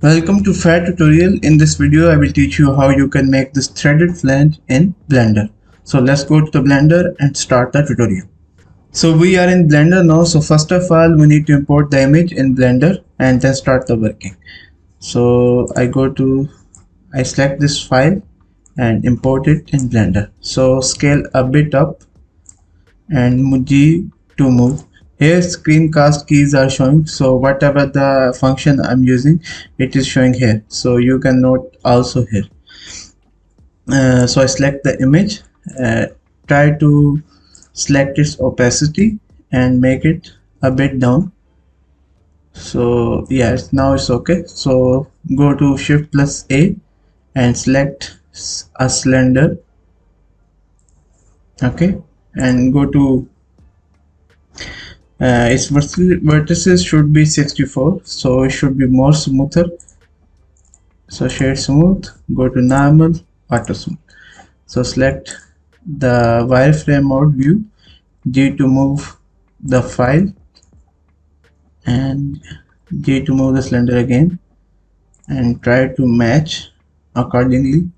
Welcome to FAD Tutorial. In this video, I will teach you how you can make this threaded flange in Blender. So let's go to the Blender and start the tutorial. So we are in Blender now. So first of all, we need to import the image in Blender and then start the working. So I select this file and import it in Blender. So scale a bit up and G to move. Here screencast keys are showing, so whatever the function I'm using, it is showing here, so you can note also here. So I select the image, try to select its opacity and make it a bit down. So yeah, now it's okay. So go to Shift plus A and select a cylinder. Okay, and go to its vertices should be 64, so it should be more smoother. So shade smooth, go to normal, auto smooth. So select the wireframe mode view, G to move the file and G to move the cylinder again, and try to match accordingly.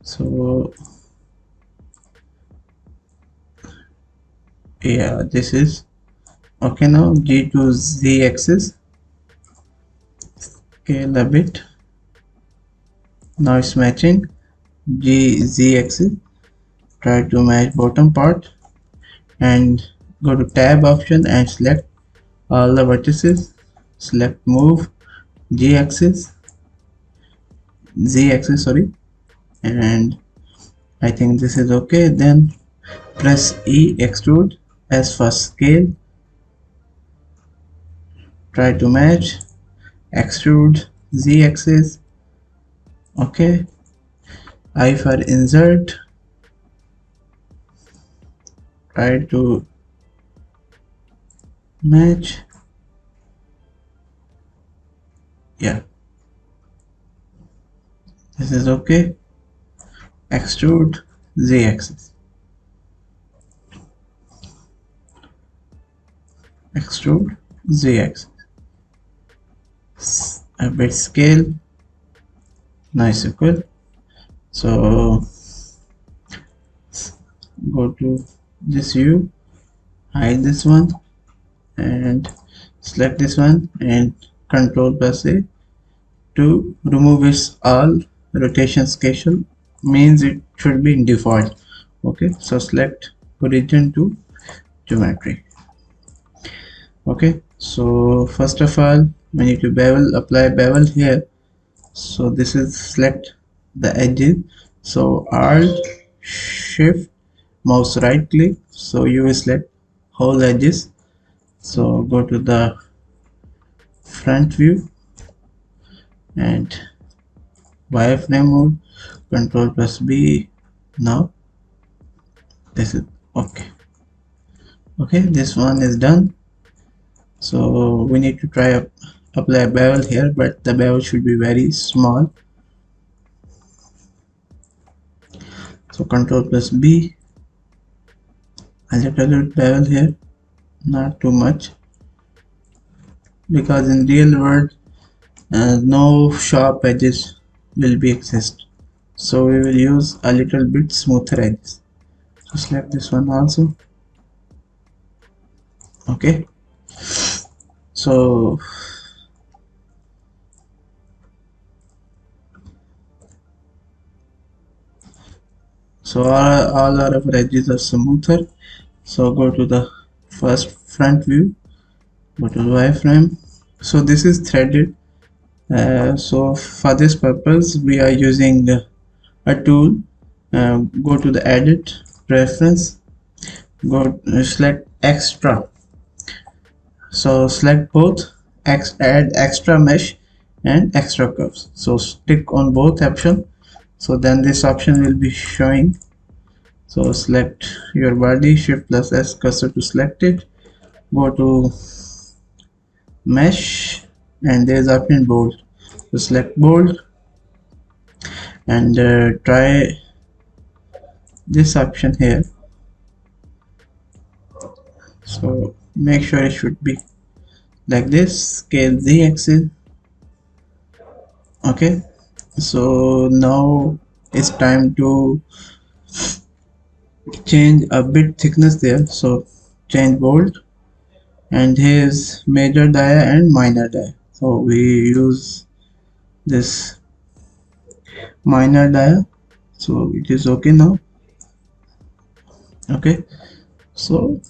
So yeah, this is okay. Now G to Z axis, scale a bit. Now it's matching. G Z axis, try to match bottom part and go to tab option and select all the vertices, select move Z axis, sorry, and I think this is okay. Then press E, extrude as for scale, try to match, extrude Z axis, okay. I for insert, try to match, yeah, this is okay. Extrude Z axis, extrude Z axis, a bit scale, nice equal. So go to this view, hide this one and select this one and Control plus A to remove its all rotation scale, means it should be in default. Okay, so select origin to geometry. Okay, so first of all we need to apply bevel here. So this is select the edges, so Alt Shift mouse right click, so you will select whole edges. So go to the front view and wireframe mode, Control plus B. Now this is okay. Okay, this one is done. So we need to try apply a bevel here, but the bevel should be very small. So Control plus B, a little bit bevel here, not too much, because in real world no sharp edges will be exist, so we will use a little bit smoother edges. So select this one also. Okay, so all our edges are smoother. So go to the first front view, go to the wireframe. So this is threaded, so for this purpose we are using a tool. Go to the edit, preference, go select extra, so select both, add extra mesh and extra curves, so stick on both option, so then this option will be showing. So select your body, Shift plus S cursor to select it, go to mesh and there is option bold, so select bold and try this option here. So make sure it should be like this, scale Z axis, Okay, so now it's time to change a bit thickness there. So change bolt, and here's major dia and minor dia. So we use this minor dia, so it is okay now. Okay, so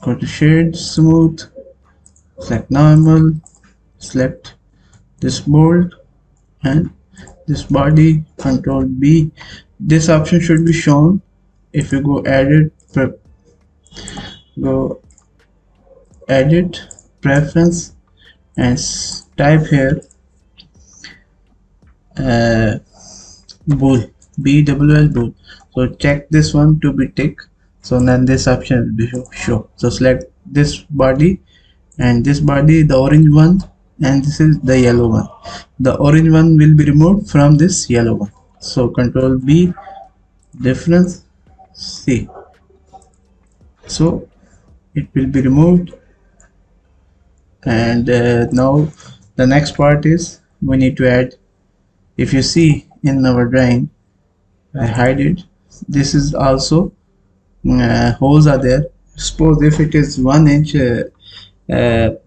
go to shade, smooth, select normal, select this bolt and this body, control B. This option should be shown. If you go edit, go edit preference and type here uh, bool, BWL bool. So check this one to be tick. So then this option will be show. So select this body and this body, the orange one, and this is the yellow one. The orange one will be removed from this yellow one. So control B, difference, C. So it will be removed. And now the next part is we need to add. If you see in our drawing, I hide it. This is also holes are there. Suppose if it is 1 inch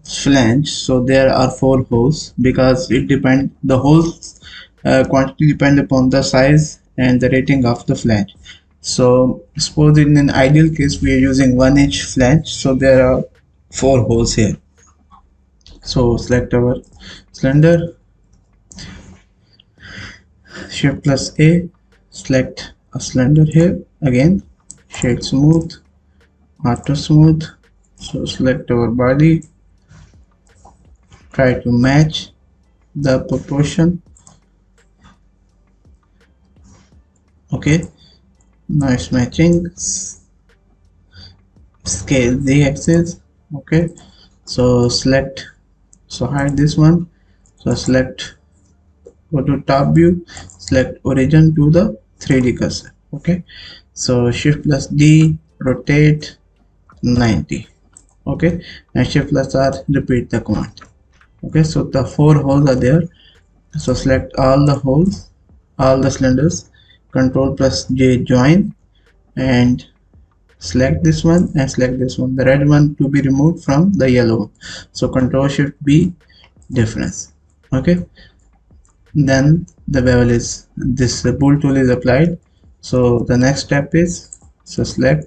flange, so there are 4 holes, because it depend, the holes quantity depend upon the size and the rating of the flange. So suppose in an ideal case we are using 1 inch flange, so there are 4 holes here. So select our cylinder, shift plus A, select a cylinder here, again shade smooth, auto smooth. So select our body, try to match the proportion. Okay, now it's matching. Scale the axis. Okay, so select, so hide this one, so select, go to top view, select origin to the 3D cursor. Okay, so shift plus D, rotate 90. Okay, and shift plus R, repeat the command. Okay, so the 4 holes are there. So select all the holes, all the cylinders, control plus J, join, and select this one and select this one, the red one to be removed from the yellow one. So control shift B, difference. Okay, then the bevel is, this bool tool is applied. So the next step is, so select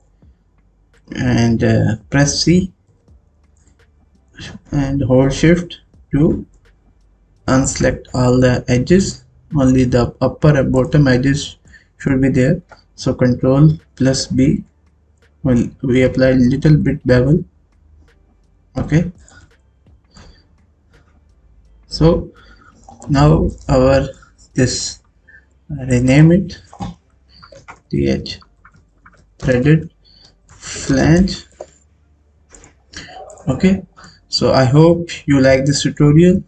and press C and hold shift to unselect all the edges. Only the upper and bottom edges should be there. So control plus B, well, we apply little bit bevel. Okay, so now our this, rename it th threaded flange. Okay, so I hope you like this tutorial.